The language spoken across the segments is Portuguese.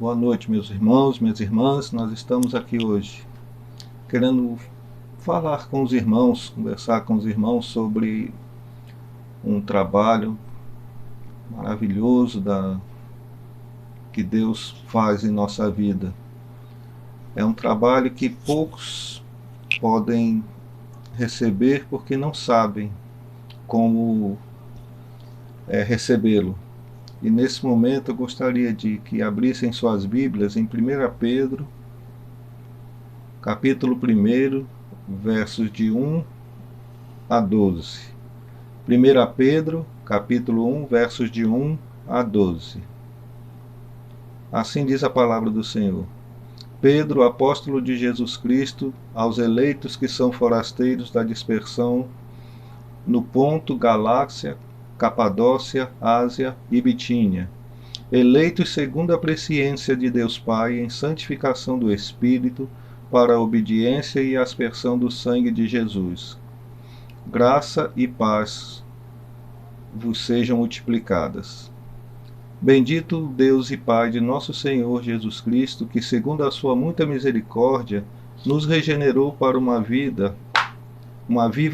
Boa noite, meus irmãos, minhas irmãs. Nós estamos aqui hoje querendo falar com os irmãos, conversar com os irmãos sobre um trabalho maravilhoso que Deus faz em nossa vida. É um trabalho que poucos podem receber porque não sabem como recebê-lo. E nesse momento eu gostaria de que abrissem suas Bíblias em 1 Pedro, capítulo 1, versos de 1 a 12. 1 Pedro, capítulo 1, versos de 1 a 12. Assim diz a palavra do Senhor. Pedro, apóstolo de Jesus Cristo, aos eleitos que são forasteiros da dispersão no Ponto, Galácia, Capadócia, Ásia e Bitínia, eleitos segundo a presciência de Deus Pai em santificação do Espírito, para a obediência e aspersão do sangue de Jesus. Graça e paz vos sejam multiplicadas. Bendito Deus e Pai de nosso Senhor Jesus Cristo, que segundo a sua muita misericórdia, nos regenerou para uma viva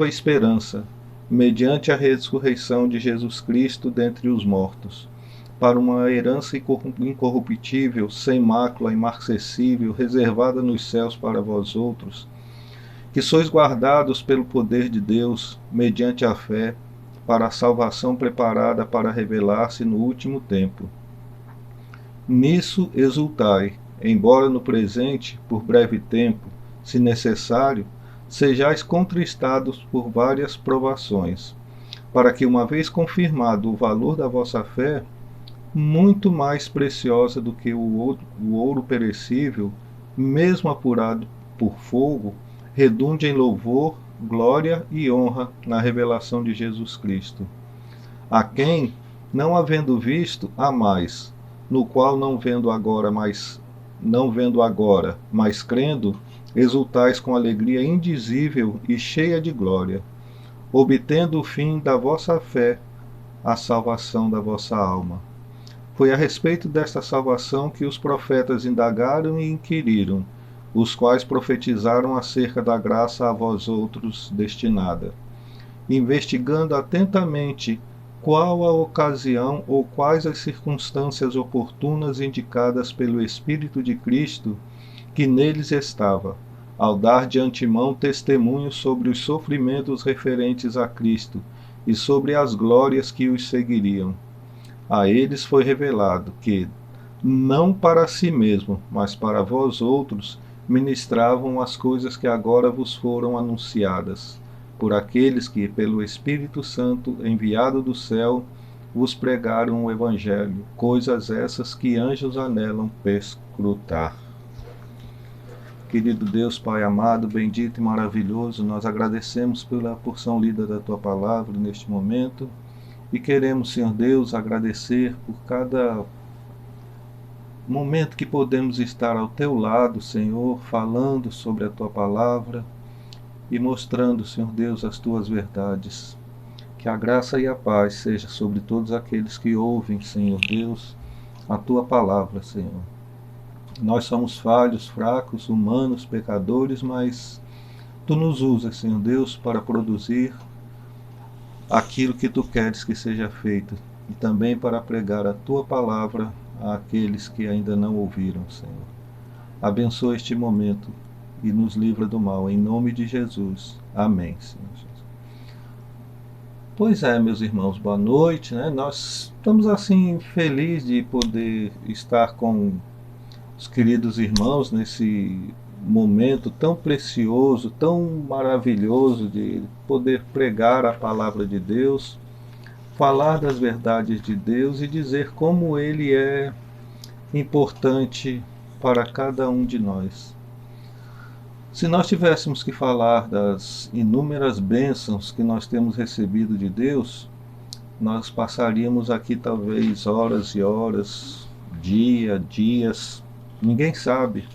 esperança, mediante a ressurreição de Jesus Cristo dentre os mortos, para uma herança incorruptível, sem mácula, imarcessível, reservada nos céus para vós outros, que sois guardados pelo poder de Deus, mediante a fé, para a salvação preparada para revelar-se no último tempo. Nisso exultai, embora no presente, por breve tempo, se necessário, sejais contristados por várias provações, para que, uma vez confirmado o valor da vossa fé, muito mais preciosa do que o ouro perecível, mesmo apurado por fogo, redunde em louvor, glória e honra na revelação de Jesus Cristo, a quem, não havendo visto, há mais, no qual não vendo agora, mas crendo, exultais com alegria indizível e cheia de glória, obtendo o fim da vossa fé, a salvação da vossa alma. Foi a respeito desta salvação que os profetas indagaram e inquiriram, os quais profetizaram acerca da graça a vós outros destinada, investigando atentamente qual a ocasião ou quais as circunstâncias oportunas indicadas pelo Espírito de Cristo que neles estava, ao dar de antemão testemunho sobre os sofrimentos referentes a Cristo e sobre as glórias que os seguiriam. A eles foi revelado que, não para si mesmo, mas para vós outros, ministravam as coisas que agora vos foram anunciadas, por aqueles que, pelo Espírito Santo enviado do céu, vos pregaram o Evangelho, coisas essas que anjos anelam perscrutar. Querido Deus, Pai amado, bendito e maravilhoso, nós agradecemos pela porção lida da Tua Palavra neste momento e queremos, Senhor Deus, agradecer por cada momento que podemos estar ao Teu lado, Senhor, falando sobre a Tua Palavra e mostrando, Senhor Deus, as Tuas verdades. Que a graça e a paz seja sobre todos aqueles que ouvem, Senhor Deus, a Tua Palavra, Senhor. Nós somos falhos, fracos, humanos, pecadores, mas Tu nos usas, Senhor Deus, para produzir aquilo que Tu queres que seja feito e também para pregar a Tua Palavra àqueles que ainda não ouviram, Senhor. Abençoa este momento e nos livra do mal, em nome de Jesus. Amém, Senhor Jesus. Pois é, meus irmãos, boa noite, né? Nós estamos assim felizes de poder estar com os queridos irmãos nesse momento tão precioso, tão maravilhoso de poder pregar a palavra de Deus, falar das verdades de Deus e dizer como Ele é importante para cada um de nós. Se nós tivéssemos que falar das inúmeras bênçãos que nós temos recebido de Deus, nós passaríamos aqui talvez horas e horas, dias, ninguém sabe,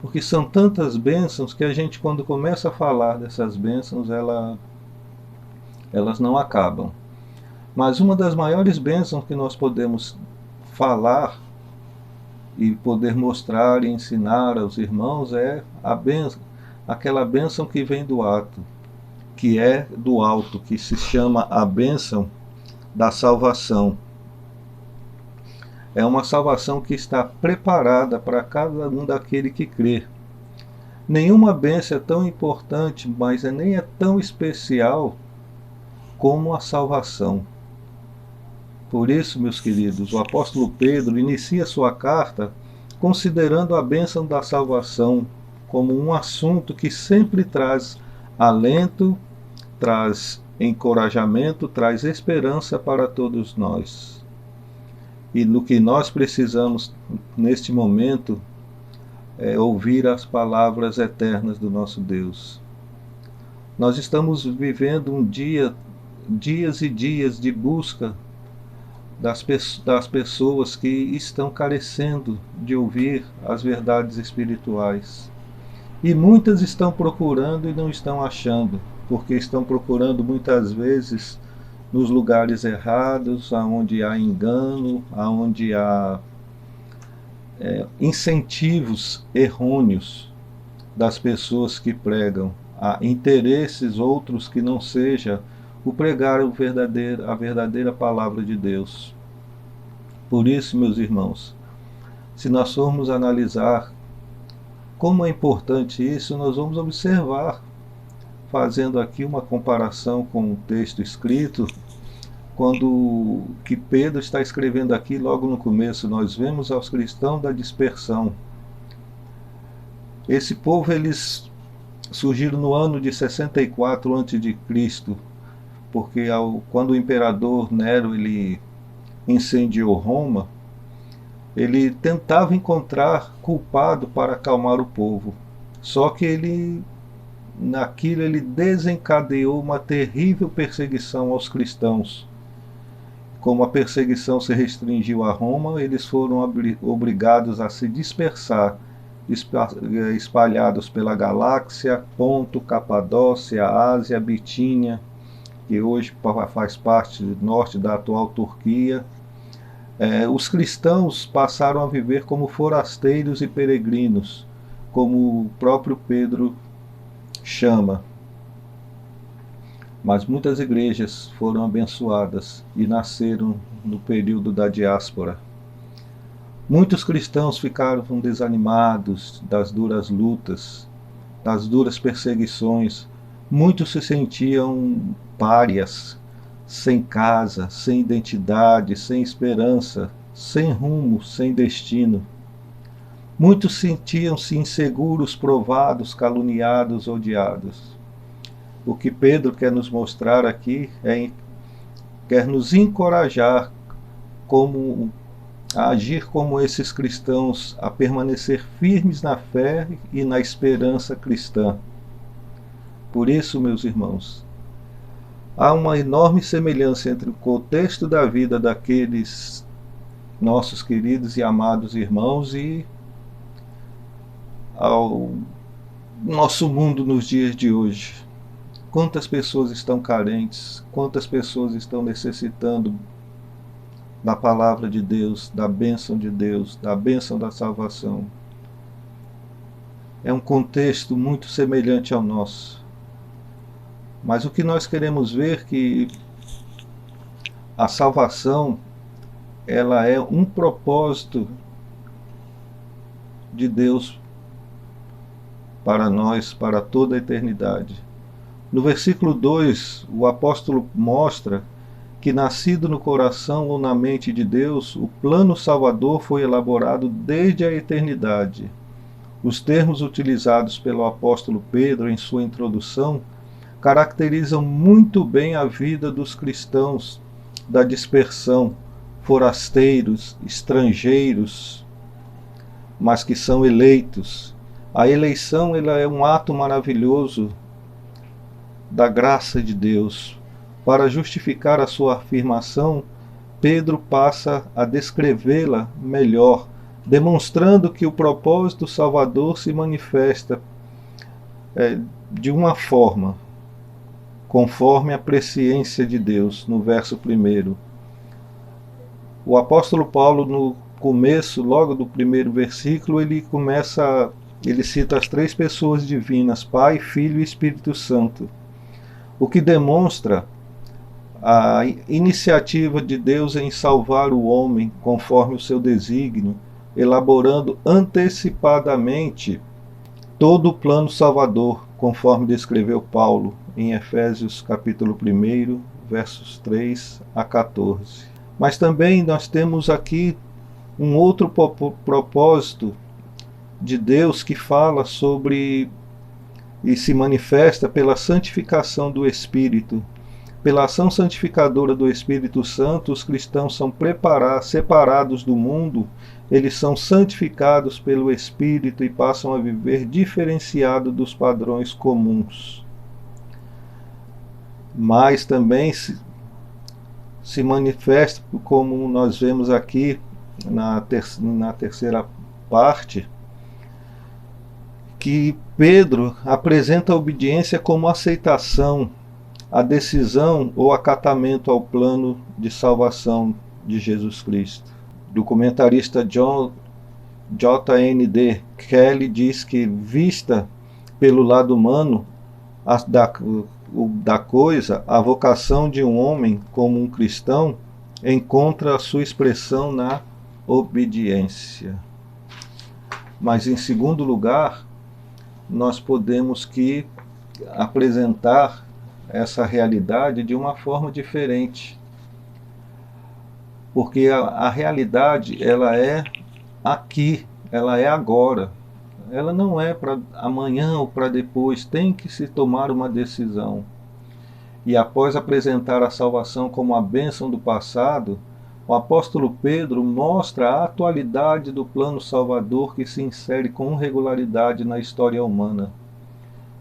porque são tantas bênçãos que a gente, quando começa a falar dessas bênçãos, elas não acabam. Mas uma das maiores bênçãos que nós podemos falar e poder mostrar e ensinar aos irmãos é a bênção, aquela bênção que vem do ato, que é do alto, que se chama a bênção da salvação. É uma salvação que está preparada para cada um daquele que crê. Nenhuma bênção é tão importante, mas nem é tão especial como a salvação. Por isso, meus queridos, o apóstolo Pedro inicia sua carta considerando a bênção da salvação como um assunto que sempre traz alento, traz encorajamento, traz esperança para todos nós. E no que nós precisamos neste momento é ouvir as palavras eternas do nosso Deus. Nós estamos vivendo dias e dias de busca das pessoas que estão carecendo de ouvir as verdades espirituais. E muitas estão procurando e não estão achando, porque estão procurando muitas vezes nos lugares errados, aonde há engano, aonde há incentivos errôneos das pessoas que pregam, há interesses outros que não seja o pregar a verdadeira palavra de Deus. Por isso, meus irmãos, se nós formos analisar como é importante isso, nós vamos observar, fazendo aqui uma comparação com o texto escrito, quando que Pedro está escrevendo aqui logo no começo, nós vemos aos cristãos da dispersão. Esse povo, eles surgiram no ano de 64 a.C., porque quando o imperador Nero ele incendiou Roma, ele tentava encontrar culpado para acalmar o povo. Só que naquilo ele desencadeou uma terrível perseguição aos cristãos. Como a perseguição se restringiu a Roma, eles foram obrigados a se dispersar, espalhados pela galáxia, Ponto, Capadócia, Ásia, Bitínia, que hoje faz parte do norte da atual Turquia. Os cristãos passaram a viver como forasteiros e peregrinos, como o próprio Pedro chama. Mas muitas igrejas foram abençoadas e nasceram no período da diáspora. Muitos cristãos ficaram desanimados das duras lutas, das duras perseguições. Muitos se sentiam párias, sem casa, sem identidade, sem esperança, sem rumo, sem destino. Muitos sentiam-se inseguros, provados, caluniados, odiados. O que Pedro quer nos mostrar aqui quer nos encorajar a agir como esses cristãos, a permanecer firmes na fé e na esperança cristã. Por isso, meus irmãos, há uma enorme semelhança entre o contexto da vida daqueles nossos queridos e amados irmãos e ao nosso mundo nos dias de hoje. Quantas pessoas estão carentes, quantas pessoas estão necessitando da palavra de Deus, da bênção de Deus, da bênção da salvação. É um contexto muito semelhante ao nosso. Mas o que nós queremos ver é que a salvação, ela é um propósito de Deus para nós, para toda a eternidade. No versículo 2, o apóstolo mostra que, nascido no coração ou na mente de Deus, o plano salvador foi elaborado desde a eternidade. Os termos utilizados pelo apóstolo Pedro em sua introdução caracterizam muito bem a vida dos cristãos da dispersão, forasteiros, estrangeiros, mas que são eleitos. A eleição, ela é um ato maravilhoso da graça de Deus. Para justificar a sua afirmação, Pedro passa a descrevê-la melhor, demonstrando que o propósito salvador se manifesta de uma forma, conforme a presciência de Deus, no verso 1. O apóstolo Paulo, no começo, logo do primeiro versículo, ele cita as três pessoas divinas, Pai, Filho e Espírito Santo, o que demonstra a iniciativa de Deus em salvar o homem conforme o seu desígnio, elaborando antecipadamente todo o plano salvador, conforme descreveu Paulo em Efésios capítulo 1, versos 3 a 14. Mas também nós temos aqui um outro propósito de Deus que fala sobre e se manifesta pela santificação do Espírito. Pela ação santificadora do Espírito Santo, os cristãos são separados do mundo, eles são santificados pelo Espírito e passam a viver diferenciado dos padrões comuns. Mas também se manifesta, como nós vemos aqui na terceira parte, que Pedro apresenta a obediência como aceitação, a decisão ou acatamento ao plano de salvação de Jesus Cristo. Do comentarista J.N.D. Kelly diz que, vista pelo lado humano da coisa, a vocação de um homem como um cristão encontra a sua expressão na obediência. Mas, em segundo lugar, nós podemos apresentar essa realidade de uma forma diferente, porque a realidade ela é aqui, ela é agora, ela não é para amanhã ou para depois, tem que se tomar uma decisão. E após apresentar a salvação como a bênção do passado, o apóstolo Pedro mostra a atualidade do plano salvador que se insere com regularidade na história humana.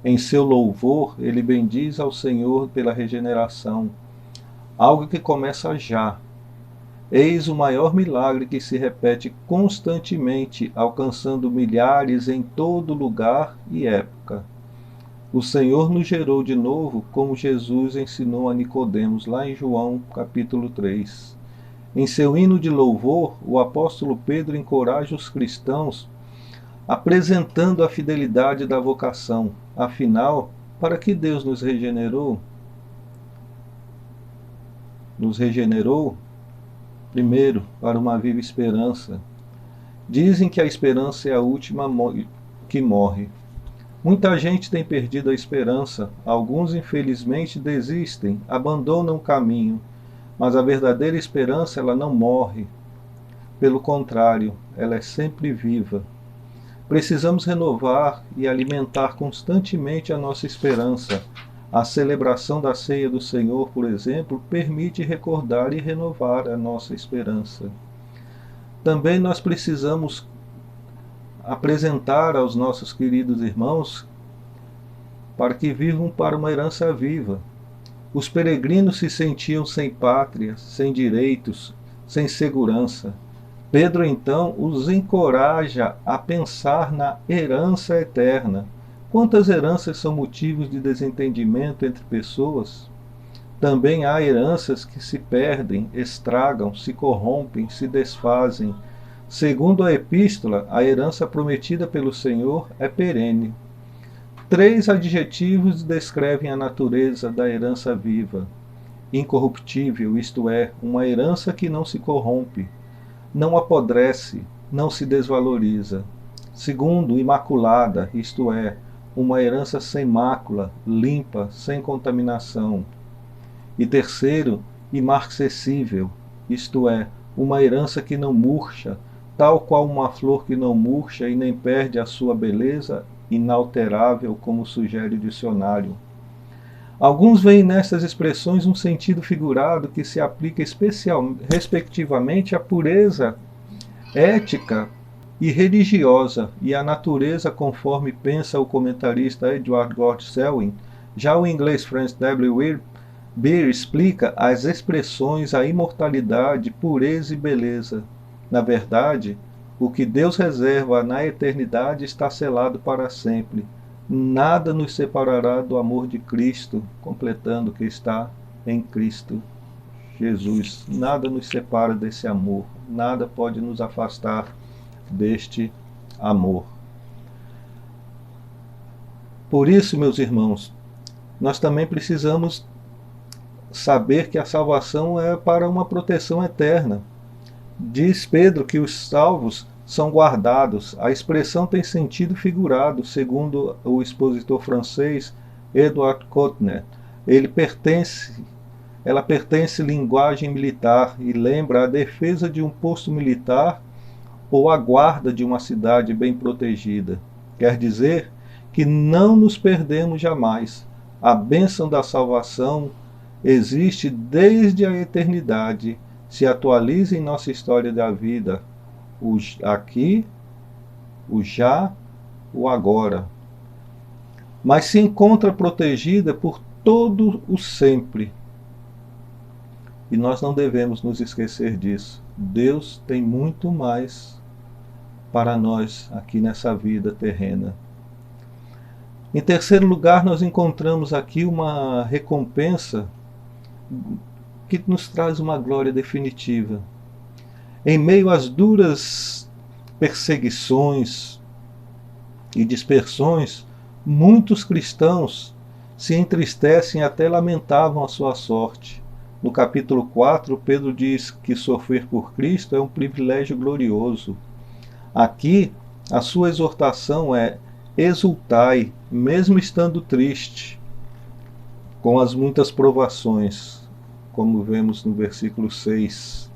Em seu louvor, ele bendiz ao Senhor pela regeneração, algo que começa já. Eis o maior milagre que se repete constantemente, alcançando milhares em todo lugar e época. O Senhor nos gerou de novo, como Jesus ensinou a Nicodemos, lá em João capítulo 3. Em seu hino de louvor, o apóstolo Pedro encoraja os cristãos apresentando a fidelidade da vocação. Afinal, para que Deus nos regenerou? Nos regenerou, primeiro, para uma viva esperança. Dizem que a esperança é a última que morre. Muita gente tem perdido a esperança. Alguns, infelizmente, desistem, abandonam o caminho. Mas a verdadeira esperança, ela não morre. Pelo contrário, ela é sempre viva. Precisamos renovar e alimentar constantemente a nossa esperança. A celebração da ceia do Senhor, por exemplo, permite recordar e renovar a nossa esperança. Também nós precisamos apresentar aos nossos queridos irmãos para que vivam para uma herança viva. Os peregrinos se sentiam sem pátria, sem direitos, sem segurança. Pedro, então, os encoraja a pensar na herança eterna. Quantas heranças são motivos de desentendimento entre pessoas? Também há heranças que se perdem, estragam, se corrompem, se desfazem. Segundo a epístola, a herança prometida pelo Senhor é perene. 3 adjetivos descrevem a natureza da herança viva. Incorruptível, isto é, uma herança que não se corrompe, não apodrece, não se desvaloriza. Segundo, imaculada, isto é, uma herança sem mácula, limpa, sem contaminação. E terceiro, imarcessível, isto é, uma herança que não murcha, tal qual uma flor que não murcha e nem perde a sua beleza, inalterável, como sugere o dicionário. Alguns veem nessas expressões um sentido figurado que se aplica respectivamente à pureza ética e religiosa e à natureza, conforme pensa o comentarista Edward Gord Selwyn. Já o inglês Francis W. Beer explica as expressões a imortalidade, pureza e beleza. Na verdade, o que Deus reserva na eternidade está selado para sempre. Nada nos separará do amor de Cristo, completando que está em Cristo Jesus. Nada nos separa desse amor, nada pode nos afastar deste amor. Por isso, meus irmãos, nós também precisamos saber que a salvação é para uma proteção eterna. Diz Pedro que os salvos são guardados. A expressão tem sentido figurado, segundo o expositor francês Edouard Cotner. Ela pertence à linguagem militar e lembra a defesa de um posto militar ou a guarda de uma cidade bem protegida. Quer dizer que não nos perdemos jamais. A bênção da salvação existe desde a eternidade, se atualiza em nossa história da vida, o aqui, o já, o agora. Mas se encontra protegida por todo o sempre. E nós não devemos nos esquecer disso. Deus tem muito mais para nós aqui nessa vida terrena. Em terceiro lugar, nós encontramos aqui uma recompensa que nos traz uma glória definitiva. Em meio às duras perseguições e dispersões, muitos cristãos se entristecem e até lamentavam a sua sorte. No capítulo 4, Pedro diz que sofrer por Cristo é um privilégio glorioso. Aqui, a sua exortação é: exultai, mesmo estando triste, com as muitas provações, como vemos no versículo 6.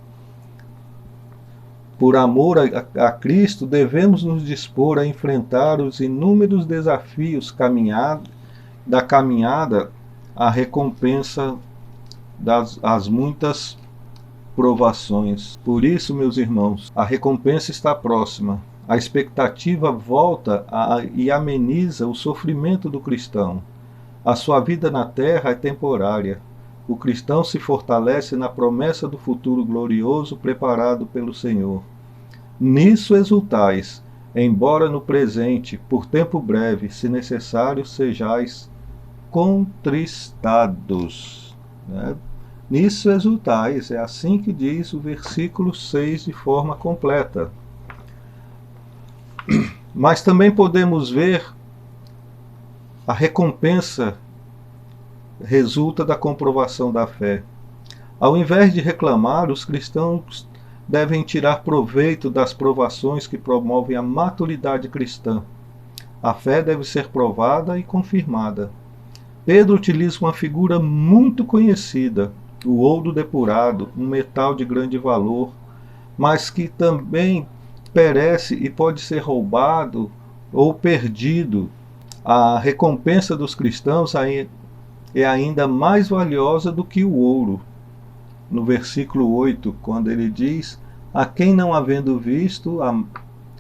Por amor a Cristo, devemos nos dispor a enfrentar os inúmeros desafios da caminhada à recompensa das muitas provações. Por isso, meus irmãos, a recompensa está próxima. A expectativa volta e ameniza o sofrimento do cristão. A sua vida na terra é temporária. O cristão se fortalece na promessa do futuro glorioso preparado pelo Senhor. Nisso exultais, embora no presente, por tempo breve, se necessário, sejais contristados. Nisso exultais, é assim que diz o versículo 6 de forma completa. Mas também podemos ver a recompensa resulta da comprovação da fé. Ao invés de reclamar, os cristãos devem tirar proveito das provações que promovem a maturidade cristã. A fé deve ser provada e confirmada. Pedro utiliza uma figura muito conhecida, o ouro depurado, um metal de grande valor, mas que também perece e pode ser roubado ou perdido. A recompensa dos cristãos é ainda mais valiosa do que o ouro. No versículo 8, quando ele diz: a quem não havendo visto,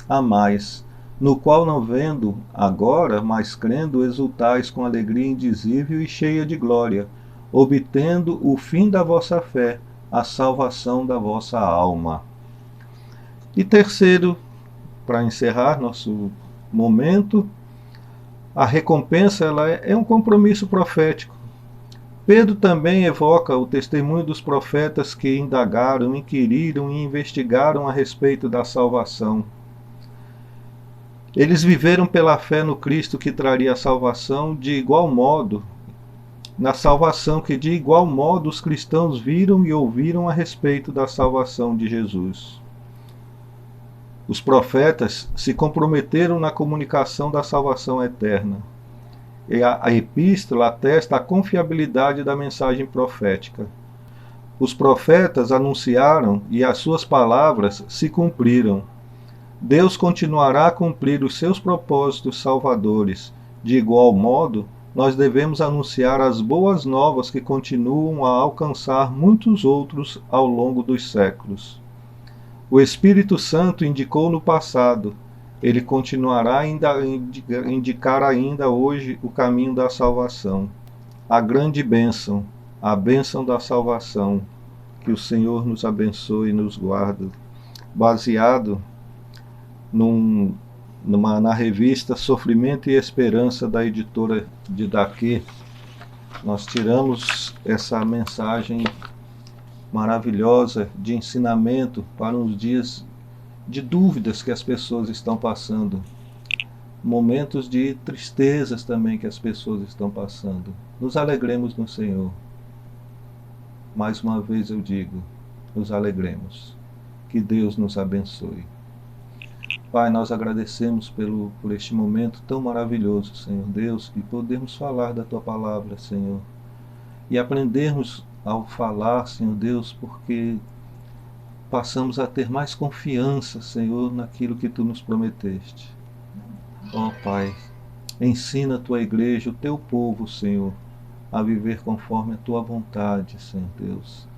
há mais, no qual não vendo agora, mas crendo, exultais com alegria indizível e cheia de glória, obtendo o fim da vossa fé, a salvação da vossa alma. E terceiro, para encerrar nosso momento, a recompensa é um compromisso profético. Pedro também evoca o testemunho dos profetas que indagaram, inquiriram e investigaram a respeito da salvação. Eles viveram pela fé no Cristo que traria a salvação de igual modo, na salvação que de igual modo os cristãos viram e ouviram a respeito da salvação de Jesus. Os profetas se comprometeram na comunicação da salvação eterna. E a epístola atesta a confiabilidade da mensagem profética. Os profetas anunciaram e as suas palavras se cumpriram. Deus continuará a cumprir os seus propósitos salvadores. De igual modo, nós devemos anunciar as boas novas que continuam a alcançar muitos outros ao longo dos séculos. O Espírito Santo indicou no passado. Ele continuará a indicar ainda hoje o caminho da salvação. A grande bênção, a bênção da salvação. Que o Senhor nos abençoe e nos guarde. Baseado na revista Sofrimento e Esperança, da editora Didaquê, nós tiramos essa mensagem maravilhosa de ensinamento para os dias de dúvidas que as pessoas estão passando, momentos de tristezas também que as pessoas estão passando. Nos alegremos no Senhor. Mais uma vez eu digo, nos alegremos. Que Deus nos abençoe. Pai, nós agradecemos por este momento tão maravilhoso, Senhor Deus, que podemos falar da Tua palavra, Senhor, e aprendermos ao falar, Senhor Deus, porque passamos a ter mais confiança, Senhor, naquilo que Tu nos prometeste. Ó Pai, ensina a Tua igreja, o Teu povo, Senhor, a viver conforme a Tua vontade, Senhor Deus,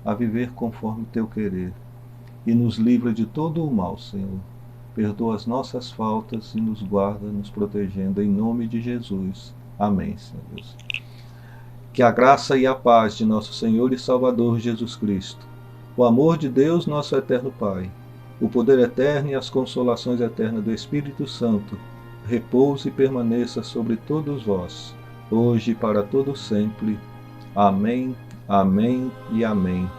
a viver conforme o Teu querer, e nos livra de todo o mal, Senhor. Perdoa as nossas faltas e nos guarda, nos protegendo, em nome de Jesus. Amém, Senhor Deus. Que a graça e a paz de nosso Senhor e Salvador Jesus Cristo, o amor de Deus, nosso eterno Pai, o poder eterno e as consolações eternas do Espírito Santo, repouse e permaneça sobre todos vós, hoje e para todo sempre. Amém, amém e amém.